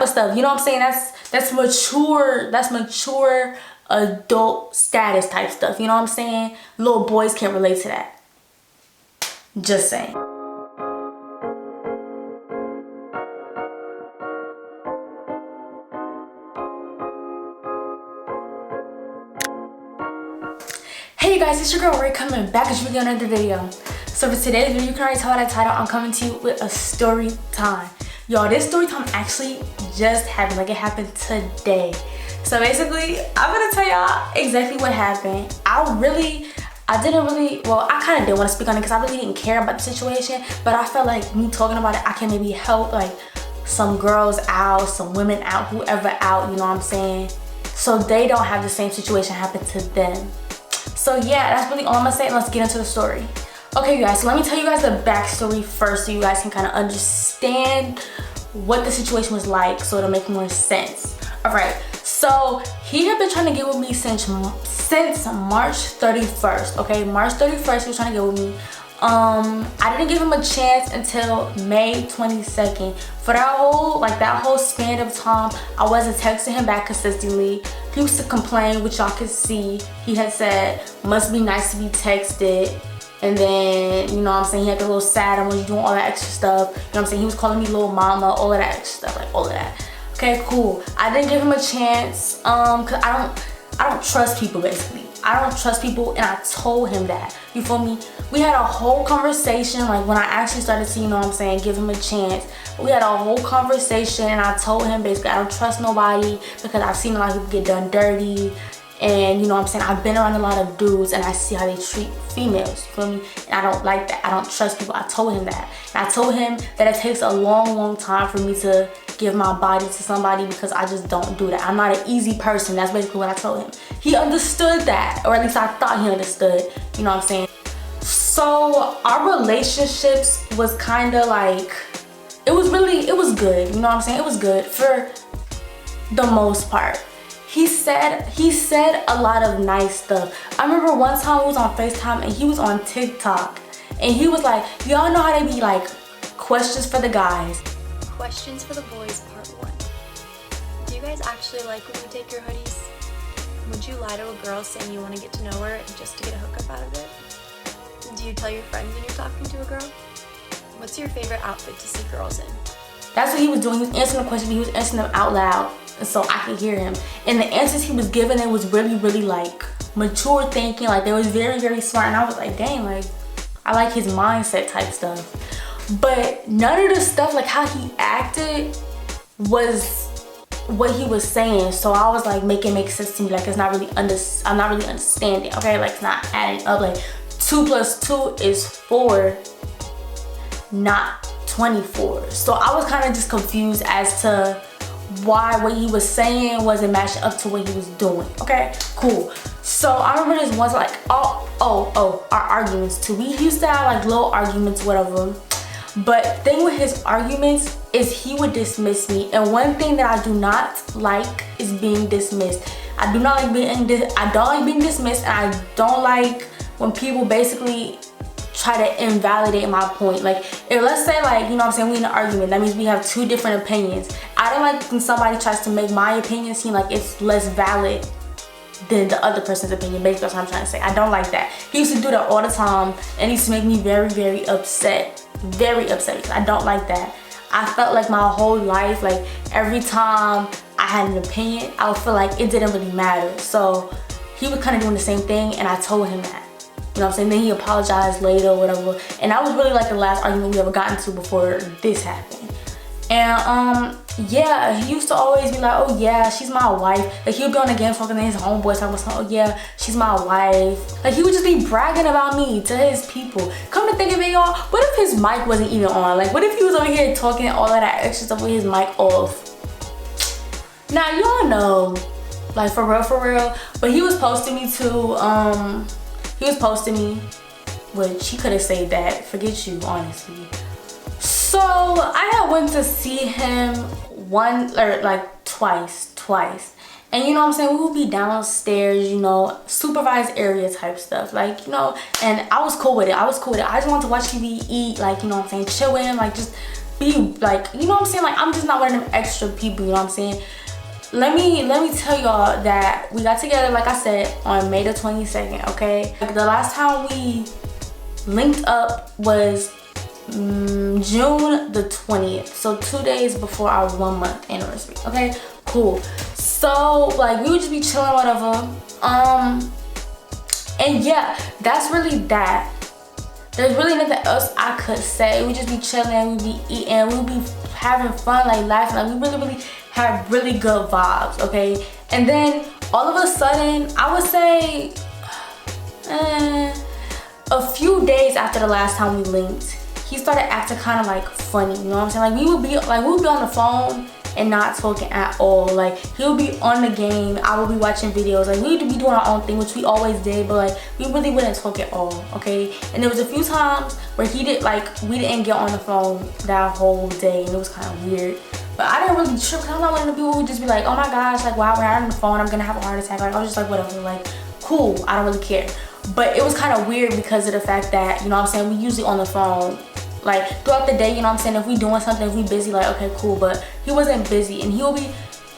of stuff. You know what I'm saying? That's mature adult status type stuff. You know what I'm saying? Little boys can't relate to that. Just saying. Hey you guys, it's your girl Ray coming back with another video. So for today's video, you can already tell by the title, I'm coming to you with a story time. Y'all, this story time actually just happened. Like, it happened today. So basically, I'm gonna tell y'all exactly what happened. I kind of did want to speak on it because I really didn't care about the situation, but I felt like me talking about it, I can maybe help like some girls out, some women out, whoever out, you know what I'm saying? So they don't have the same situation happen to them. So yeah, that's really all I'm gonna say. Let's get into the story. Okay, you guys, so let me tell you guys the backstory first so you guys can kind of understand what the situation was like so it'll make more sense. All right, so he had been trying to get with me since March 31st. Okay, March 31st he was trying to get with me. I didn't give him a chance until May 22nd. For that whole span of time, I wasn't texting him back consistently. He used to complain, which y'all can see. He had said, must be nice to be texted. And then, you know what I'm saying, he had the little sad emoji doing all that extra stuff. You know what I'm saying? He was calling me little mama, all of that extra stuff, like all of that. Okay, cool. I didn't give him a chance, cause I don't trust people basically. I don't trust people, and I told him that. You feel me? We had a whole conversation, like when I actually started to, you know what I'm saying, give him a chance. We had a whole conversation, and I told him basically I don't trust nobody because I've seen a lot of people get done dirty. And you know what I'm saying, I've been around a lot of dudes and I see how they treat females, you feel me? And I don't like that. I don't trust people. I told him that. And I told him that it takes a long time for me to give my body to somebody because I just don't do that. I'm not an easy person. That's basically what I told him. He understood that, or at least I thought he understood, you know what I'm saying? So our relationships was kind of like, it was good, you know what I'm saying? It was good for the most part. He said a lot of nice stuff. I remember one time we was on FaceTime and he was on TikTok and he was like, y'all know how they be like, questions for the guys. Questions for the boys, part 1. Do you guys actually like when you take your hoodies? Would you lie to a girl saying you want to get to know her just to get a hookup out of it? Do you tell your friends when you're talking to a girl? What's your favorite outfit to see girls in? That's what he was doing. He was answering the question, but he was answering them out loud. So I could hear him, and the answers he was giving, it was really like mature thinking, like they was very smart, and I was like, dang, like I like his mindset type stuff. But none of the stuff, like how he acted, was what he was saying. So I was like, make sense to me. Like, it's not really I'm not really understanding. Okay, like it's not adding up. Like 2 + 2 is 4, not 24. So I was kind of just confused as to why what he was saying wasn't matching up to what he was doing. Okay, cool. So I remember this once, like our arguments too. We used to have like little arguments, whatever. But thing with his arguments is he would dismiss me, and one thing that I do not like is being dismissed. I don't like being dismissed, and I don't like when people basically try to invalidate my point. Like, if let's say, like, you know what I'm saying, we in an argument, that means we have 2 different opinions. I don't like when somebody tries to make my opinion seem like it's less valid than the other person's opinion. Basically, that's what I'm trying to say. I don't like that. He used to do that all the time, and he used to make me very upset. Very upset because I don't like that. I felt like my whole life, like every time I had an opinion, I would feel like it didn't really matter. So he was kind of doing the same thing, and I told him that. You know what I'm saying? Then he apologized later or whatever. And that was really like the last argument we ever got into before this happened. And yeah, he used to always be like, oh yeah, she's my wife. Like, he would be on the game talking to his homeboys, talking about, oh yeah, she's my wife. Like, he would just be bragging about me to his people. Come to think of it, y'all, what if his mic wasn't even on? Like, what if he was over here talking all of that extra stuff with his mic off? Now, y'all know, like, for real. But he was posting me too. He was posting me, which he could have saved that. Forget you, honestly. So I had went to see him twice. And you know what I'm saying, we would be downstairs, you know, supervised area type stuff. Like, you know, and I was cool with it. I just wanted to watch TV, eat, like, you know what I'm saying, chill with him, like just be like, you know what I'm saying? Like, I'm just not one of them extra people, you know what I'm saying? Let me tell y'all that we got together, like I said, on May the 22nd, okay? Like, the last time we linked up was June the 20th, so 2 days before our 1 month anniversary. Okay, cool. So like we would just be chilling, whatever. And yeah, that's really that. There's really nothing else I could say. We just be chilling, we be eating, we be having fun, like laughing, like we really have really good vibes, okay? And then all of a sudden, I would say a few days after the last time we linked, he started acting kind of like funny, you know what I'm saying? Like we would be on the phone and not talking at all. Like he would be on the game, I would be watching videos. Like we would be doing our own thing, which we always did, but like we really wouldn't talk at all, okay? And there was a few times where we didn't get on the phone that whole day, and it was kind of weird. But I didn't really trip, because I'm not one of the people who would just be like, oh my gosh, like wow, we're out on the phone, I'm gonna have a heart attack. Like I was just like, whatever, like cool, I don't really care. But it was kind of weird because of the fact that, you know what I'm saying, we usually on the phone like throughout the day, you know what I'm saying? If we doing something, if we busy, like okay, cool. But he wasn't busy, and he'll be,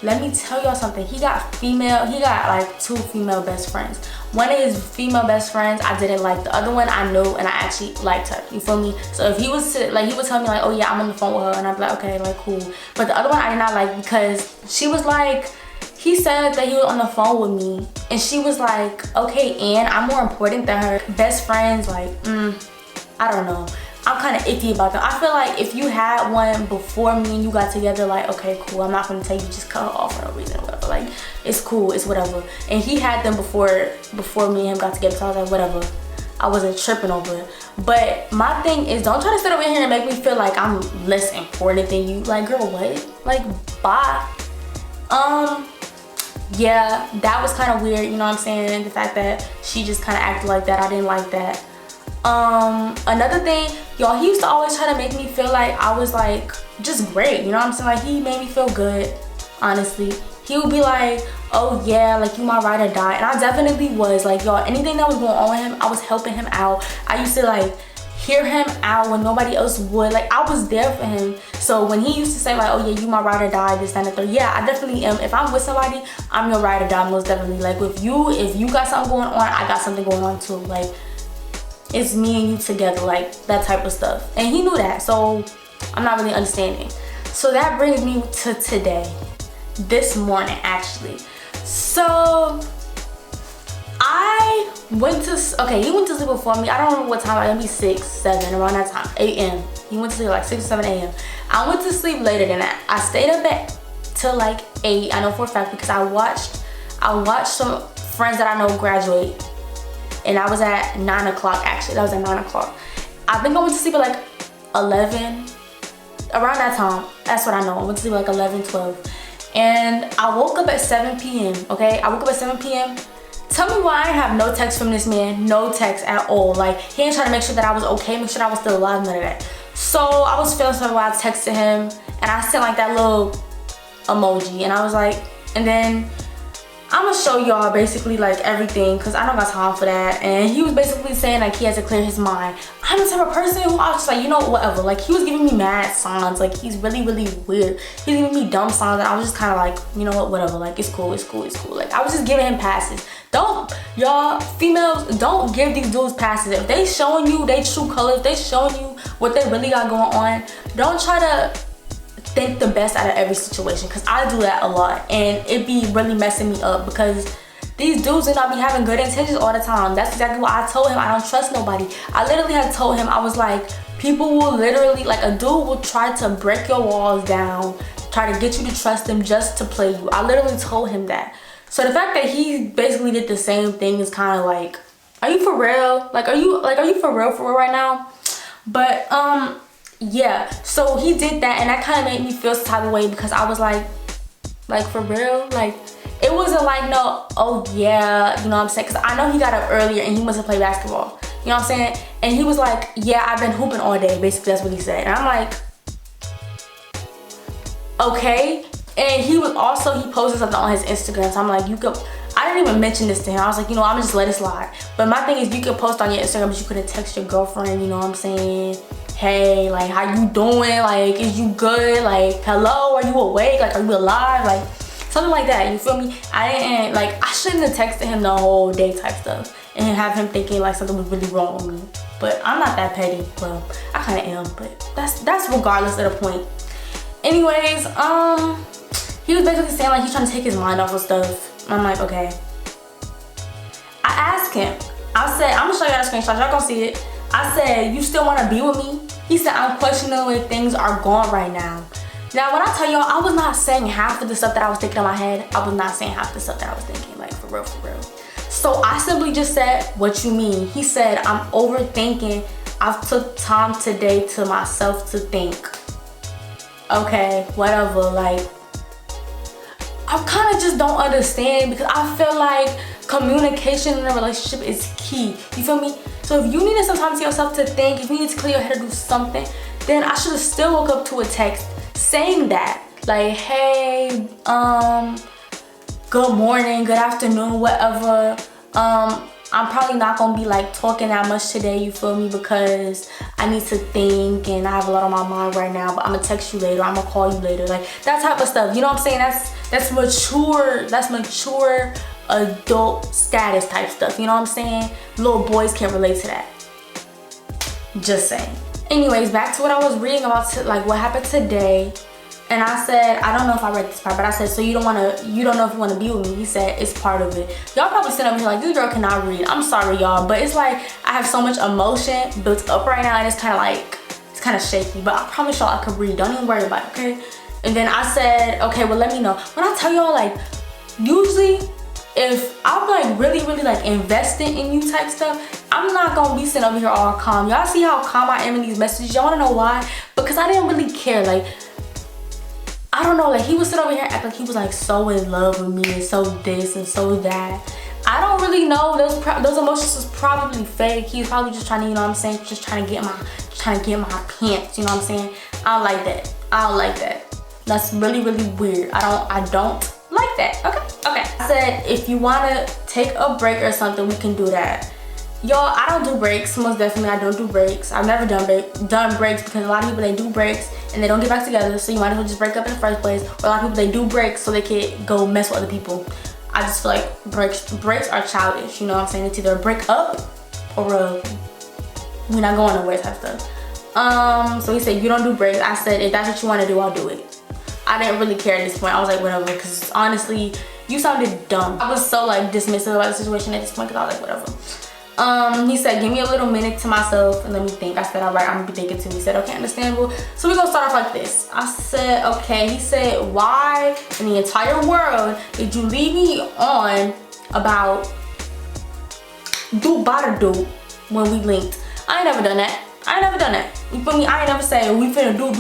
let me tell y'all something, he got like 2 female best friends. One of his female best friends I didn't like, the other one I knew and I actually liked her, you feel me? So if he was to, like, he would tell me like, oh yeah, I'm on the phone with her, and I'd be like, okay, like cool. But the other one I did not like, because she was like, he said that he was on the phone with me, and she was like, okay, and I'm more important than her best friends. Like I don't know, I'm kind of iffy about them. I feel like if you had one before me and you got together, like okay, cool, I'm not gonna tell you just cut her off for no reason or whatever. Like it's cool, it's whatever. And he had them before me and him got together, so I was like, whatever, I wasn't tripping over it. But my thing is, don't try to sit over here and make me feel like I'm less important than you. Like girl, what? Like bye. Yeah, that was kind of weird, you know what I'm saying? The fact that she just kind of acted like that, I didn't like that. Another thing, y'all, he used to always try to make me feel like I was like just great, you know what I'm saying? Like he made me feel good, honestly. He would be like, oh yeah, like you my ride or die, and I definitely was. Like y'all, anything that was going on with him, I was helping him out. I used to like hear him out when nobody else would. Like I was there for him. So when he used to say like, oh yeah, you my ride or die, this, that, and the third, yeah, I definitely am. If I'm with somebody, I'm your ride or die, most definitely. Like if you got something going on, I got something going on too. Like it's me and you together, like that type of stuff. And he knew that, so I'm not really understanding. So that brings me to today, this morning actually. So I went to, okay, he went to sleep before me. I don't remember what time, like maybe 6, 7, around that time, 8 a.m. He went to sleep like 6 or 7 a.m. I went to sleep later than that. I stayed up till like 8, I know for a fact, because I watched some friends that I know graduate. And I was at 9 o'clock actually, that was at 9 o'clock. I think I went to sleep at like 11, around that time. That's what I know, I went to sleep at like 11, 12. And I woke up at 7 p.m., okay? I woke up at 7 p.m. Tell me why I have no text from this man, no text at all. Like he ain't trying to make sure that I was okay, make sure that I was still alive, none of that. So I was feeling something while I texted him, and I sent like that little emoji, and I was like, and then I'm gonna show y'all basically like everything, because I don't got time for that. And he was basically saying like he has to clear his mind. I'm the type of person who I was just like, you know, whatever. Like he was giving me mad signs, like he's really weird. He was giving me dumb signs, and I was just kind of like, you know what, whatever, like it's cool. Like I was just giving him passes. Don't, y'all females, don't give these dudes passes. If they showing you they true colors, they showing you what they really got going on, don't try to think the best out of every situation, because I do that a lot, and it be really messing me up, because these dudes do not be having good intentions all the time. That's exactly what I told him. I don't trust nobody. I literally had told him, I was like, people will literally, like a dude will try to break your walls down, try to get you to trust them just to play you. I literally told him that. So the fact that he basically did the same thing is kind of like, are you for real? Like, are you for real right now? But yeah, so he did that, and that kind of made me feel some type of way, because I was like for real? Like it wasn't like no, oh yeah, you know what I'm saying? Because I know he got up earlier and he wants to play basketball, you know what I'm saying? And he was like, yeah, I've been hooping all day, basically that's what he said. And I'm like, okay. And he posted something on his Instagram, so I'm like, I didn't even mention this to him. I was like, you know, I'm gonna just let it slide. But my thing is, you can post on your Instagram, but you couldn't text your girlfriend, you know what I'm saying? hey, like, how you doing? Like, is you good? Like, hello, are you awake? Like, are you alive? Like, something like that, you feel me? I shouldn't have texted him the whole day type stuff and have him thinking like something was really wrong with me. But I'm not that petty. Well, I kind of am, but that's regardless of the point. Anyways, he was basically saying like he's trying to take his mind off of stuff. I'm like, okay. I asked him, I said, I'm gonna show y'all the screenshot, y'all gonna see it. I said, you still wanna be with me? He said, I'm questioning the way things are going right now. Now, when I tell y'all, I was not saying half of the stuff that I was thinking in my head. I was not saying half the stuff that I was thinking, like, for real, for real. So I simply just said, what you mean? He said, I'm overthinking. I've took time today to myself to think. Okay, whatever, like, I kind of just don't understand because I feel like communication in a relationship is key. You feel me? So if you needed some time to yourself to think, if you need to clear your head to do something, then I should have still woke up to a text saying that. Like, hey, good morning, good afternoon, whatever. I'm probably not gonna be like talking that much today, you feel me, because I need to think and I have a lot on my mind right now, but I'm gonna text you later, I'm gonna call you later, like that type of stuff. You know what I'm saying? That's mature adult status type stuff, you know what I'm saying? Little boys can't relate to that. Just saying. Anyways, back to what I was reading about, like what happened today. And I said, I don't know if I read this part, but I said, so you don't know if you want to be with me? He said, it's part of it. Y'all probably sitting over here like, this girl cannot read. I'm sorry, y'all, but it's like I have so much emotion built up right now, and it's kind of like, it's kind of shaky, but I promise y'all I could read. Don't even worry about it, okay? And then I said, okay, well, let me know. When I tell y'all, like, usually if I'm like really like investing in you type stuff, I'm not gonna be sitting over here all calm. Y'all see how calm I am in these messages? Y'all wanna know why? Because I didn't really care. Like, I don't know, like he was sitting over here acting like he was like so in love with me and so this and so that. I don't really know. Those emotions was probably fake. He was probably just trying to, you know what I'm saying, just trying to get my pants, you know what I'm saying? I don't like that. I don't like that. That's really weird. I don't like that. Okay. I said if you wanna take a break or something, we can do that. Y'all, I don't do breaks. Most definitely I don't do breaks. I've never done breaks because a lot of people, they do breaks and they don't get back together, so you might as well just break up in the first place. Or a lot of people, they do breaks so they can go mess with other people. I just feel like breaks are childish, you know what I'm saying? It's either a break up or we're not going nowhere type stuff. So he said you don't do breaks. I said if that's what you want to do, I'll do it. I didn't really care at this point. I was like whatever, because honestly you sounded dumb. I was so like dismissive about the situation at this point because I was like whatever. He said, give me a little minute to myself and let me think. I said, all right, I'm gonna be thinking too. He said, okay, understandable. So we're gonna start off like this. I said, okay. He said, why in the entire world did you leave me on about do when we linked? I ain't never done that. You feel me? I ain't never said we finna do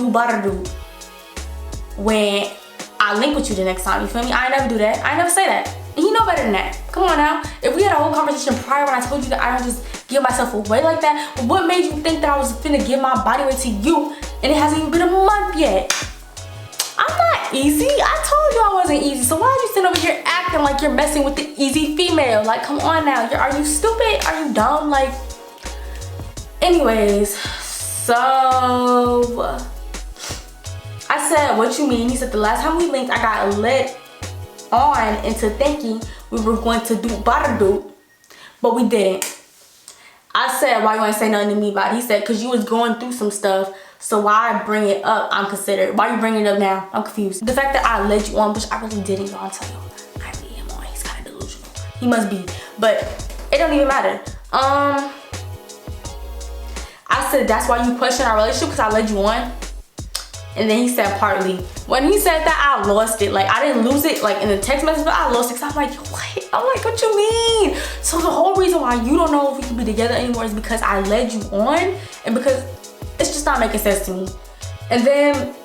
when I link with you the next time. You feel me? I ain't never do that. I ain't never say that. And you know better than that. Come on now. If we had a whole conversation prior when I told you that I don't just give myself away like that, what made you think that I was finna give my body away to you and it hasn't even been a month yet? I'm not easy. I told you I wasn't easy. So why are you sitting over here acting like you're messing with the easy female? Like, come on now. Are you stupid? Are you dumb? Like, anyways, so I said, what you mean? He said, the last time we linked, I got led on into thinking we were going to do but we didn't. I said, why you ain't say nothing to me about it? He said, because you was going through some stuff, so why I bring it up, I'm considered. Why you bringing it up now? I'm confused. The fact that I led you on, which I really didn't, y'all, I'll tell y'all, I lead him on. He's kind of delusional. He must be, but it don't even matter. I said, that's why you question our relationship, because I led you on. And then he said partly. When he said that, I lost it. Like, I didn't lose it like in the text message, but I lost it. Cause I'm like, what? I'm like, what you mean? So the whole reason why you don't know if we can be together anymore is because I led you on, and because it's just not making sense to me. And then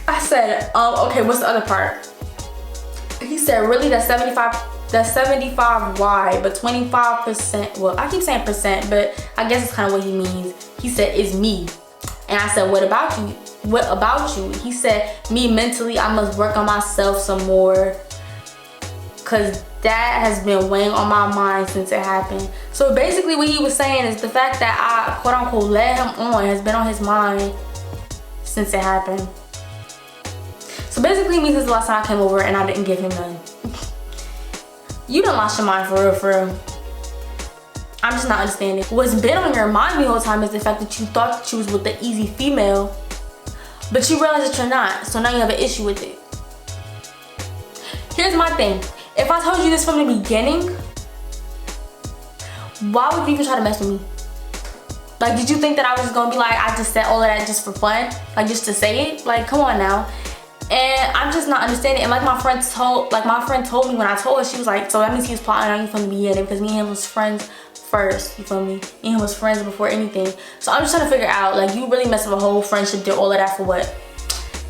I said, okay, what's the other part? He said, really, that's 75 why, but 25%, well, I keep saying percent, but I guess it's kind of what he means. He said, it's me. And I said, what about you? What about you? He said, me mentally, I must work on myself some more. because that has been weighing on my mind since it happened. So basically what he was saying is the fact that I quote unquote let him on has been on his mind since it happened. So basically it means since the last time I came over and I didn't give him none. You done lost your mind for real, for real. I'm just not understanding. What's been on your mind the whole time is the fact that you thought that you was with the easy female, but you realize that you're not. So now you have an issue with it. Here's my thing. If I told you this from the beginning, why would you even try to mess with me? Like, did you think that I was just gonna be like, I just said all of that just for fun? Like, just to say it? Like, come on now. And I'm just not understanding. And like my friend told me when I told her, she was like, so that means he was plotting on you from the beginning because me and him was friends first, you feel me? Me and him was friends before anything. So I'm just trying to figure out, like, you really messed up a whole friendship, did all of that for what?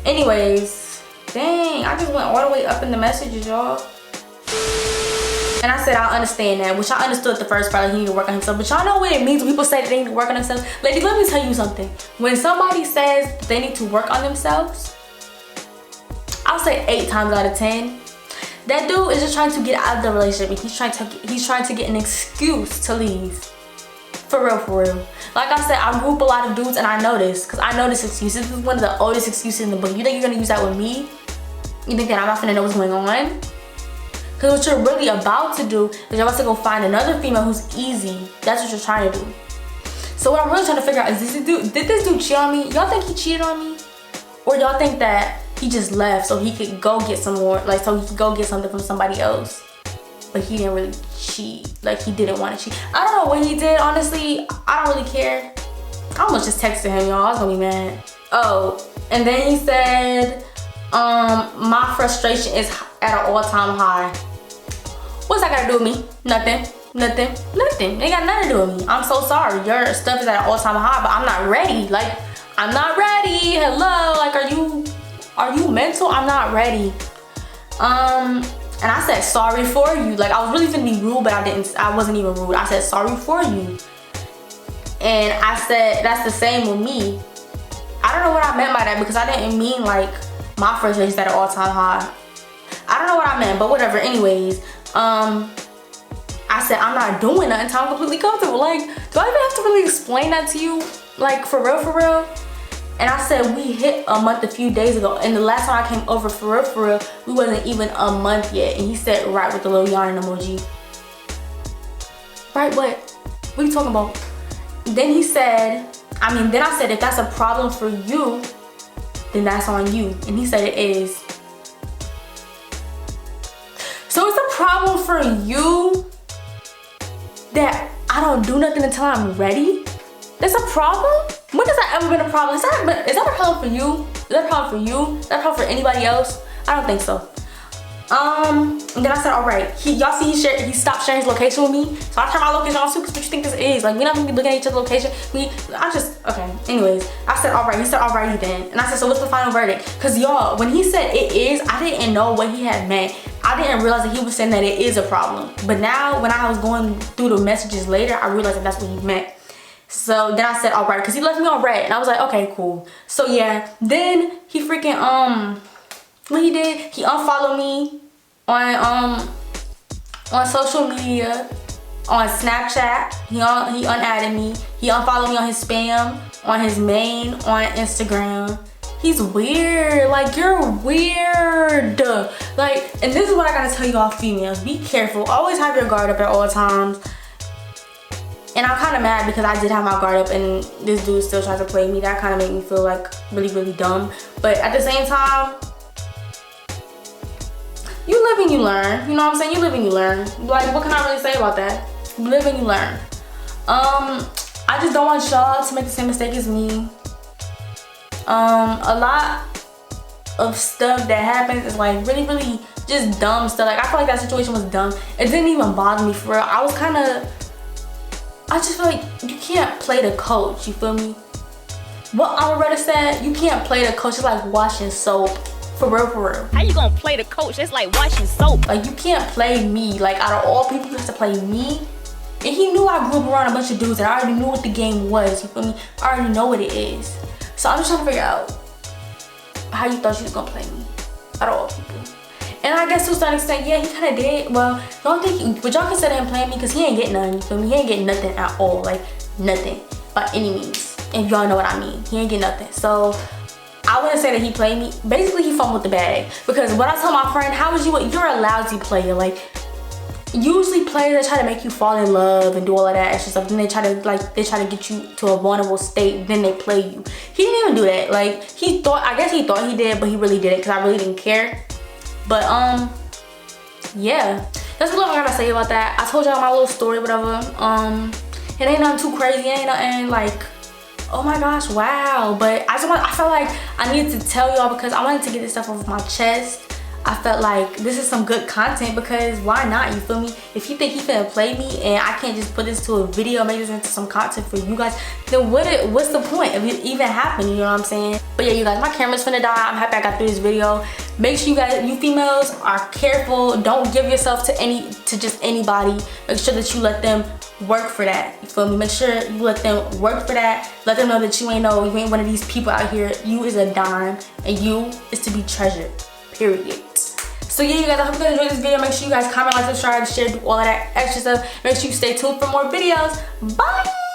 Anyways, dang, I just went all the way up in the messages, y'all. And I said, I understand that, which I understood the first part, like he need to work on himself. But y'all know what it means when people say that they need to work on themselves? Ladies, let me tell you something. When somebody says that they need to work on themselves, I'll say 8 times out of 10, that dude is just trying to get out of the relationship. And he's trying to get an excuse to leave. For real, for real. Like I said, I group a lot of dudes and I know this, because I know this excuse. This is one of the oldest excuses in the book. You think you're gonna use that with me? You think that I'm not gonna know what's going on? Because what you're really about to do is you're about to go find another female who's easy. That's what you're trying to do. So what I'm really trying to figure out is, did this dude cheat on me? Y'all think he cheated on me? Or y'all think that he just left so he could go get some more, like so he could go get something from somebody else? But he didn't really cheat. Like, he didn't want to cheat. I don't know what he did, honestly. I don't really care. I almost just texted him, y'all. I was gonna be mad. Oh, and then he said, my frustration is at an all-time high. What's that gotta do with me? Nothing. It ain't got nothing to do with me. I'm so sorry. Your stuff is at an all-time high, but I'm not ready. Like, I'm not ready. Hello. Like, are you mental? I'm not ready. And I said sorry for you. Like, I was really gonna be rude, but I wasn't even rude. I said sorry for you. And I said that's the same with me. I don't know what I meant by that, because I didn't mean like my frustration is at an all-time high. I don't know what I meant, but whatever. Anyways, I said I'm not doing nothing until I'm completely comfortable. Like, do I even have to really explain that to you? Like, for real, for real? And I said we hit a month a few days ago, and the last time I came over for real, we wasn't even a month yet. And he said right with the little yarn emoji. Right, what? What are you talking about? Then he said, then I said, if that's a problem for you, then that's on you. And he said it is. So it's a problem for you that I don't do nothing until I'm ready? That's a problem? When has that ever been a problem? Is that a problem for you? Is that a problem for you? Is that a problem for anybody else? I don't think so. And then I said, all right. Y'all see he stopped sharing his location with me. So I turned my location on too, because what you think this is? Like, we're not gonna be looking at each other's location. Okay. Anyways, I said, all right. He said, all righty then. And I said, so what's the final verdict? Because y'all, when he said it is, I didn't know what he had meant. I didn't realize that he was saying that it is a problem. But now, when I was going through the messages later, I realized that that's what he meant. So then I said, all right, because he left me on red. And I was like, okay, cool. So yeah, then he freaking, what he did, he unfollowed me on social media, on Snapchat. He unadded me. He unfollowed me on his spam, on his main, on Instagram. He's weird. Like, you're weird. Like, and this is what I gotta tell y'all females. Be careful. Always have your guard up at all times. And I'm kind of mad because I did have my guard up and this dude still tries to play me. That kind of made me feel like really, really dumb. But at the same time, you live and you learn. You know what I'm saying? You live and you learn. Like, what can I really say about that? You live and you learn. I just don't want y'all to make the same mistake as me. A lot of stuff that happens is like really, really just dumb stuff. Like, I feel like that situation was dumb. It didn't even bother me for real. I just feel like you can't play the coach, you feel me? What Amaretta said, you can't play the coach. It's like washing soap. For real, for real. How you gonna play the coach? That's like washing soap. Like, you can't play me. Like, out of all people, you have to play me. And he knew I grew up around a bunch of dudes and I already knew what the game was, you feel me? I already know what it is. So I'm just trying to figure out how you thought you was gonna play me out of all people. And And I guess to a certain extent, yeah, he kind of did. Well, don't think, but y'all consider him playing me because he ain't get none. You feel me? He ain't get nothing at all. Like, nothing by any means. If y'all know what I mean. He ain't get nothing. So, I wouldn't say that he played me. Basically, he fumbled the bag. Because when I told my friend, how was you're a lousy player. Like, usually players try to make you fall in love and do all of that extra stuff. Then they try to get you to a vulnerable state. Then they play you. He didn't even do that. Like, I guess he thought he did, but he really didn't because I really didn't care. But, yeah. That's what I gotta say about that. I told y'all my little story, whatever. It ain't nothing too crazy. It ain't nothing like, oh my gosh, wow. But I felt like I needed to tell y'all because I wanted to get this stuff off my chest. I felt like this is some good content because why not, you feel me? If you think he finna play me and I can't just put this to a video, make this into some content for you guys, then what's the point of it even happening, you know what I'm saying? But yeah, you guys, my camera's finna die. I'm happy I got through this video. Make sure you guys, you females, are careful. Don't give yourself to just anybody. Make sure that you let them work for that, you feel me? Make sure you let them work for that. Let them know that you ain't one of these people out here. You is a dime and you is to be treasured, period. So yeah, you guys, I hope you guys enjoyed this video. Make sure you guys comment, like, subscribe, share, do all of that extra stuff. Make sure you stay tuned for more videos. Bye!